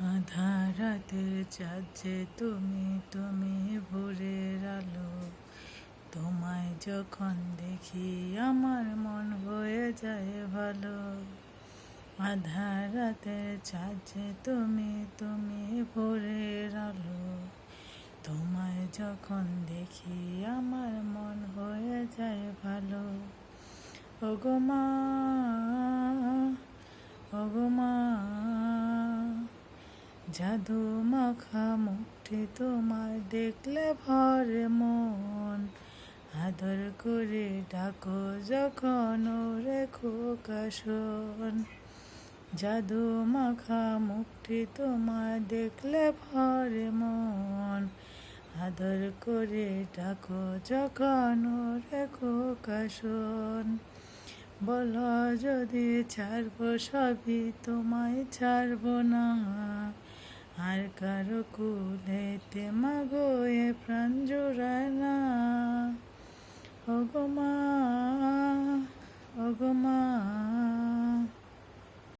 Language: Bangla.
আধার রাতের চাঁদ যে তুমি তুমি ভোরের আলো। তোমায় যখন দেখি আমার মন হয়ে যায় ভালো। আধার রাতের চাঁদ যে তুমি তুমি ভোরের আলো। তোমায় যখন দেখি আমার মন হয়ে যায় ভালো। ওগো মা, ওগো মা, জাদু মাখা মুখটি তোমার দেখলে ভরে মন। আদর করে ডাকো যখন ওরে খোকা শোন। জাদু মাখা মুখটি তোমার দেখলে ভরে মন। আদর করে ডাকো যখন ওরে খোকা শোন। বলো যদি ছাড়বো সবই তোমায় ছাড়বো না। আর কারো কুলেতে মাগো এ প্রাণ জোড়ায় না। ওগো মা,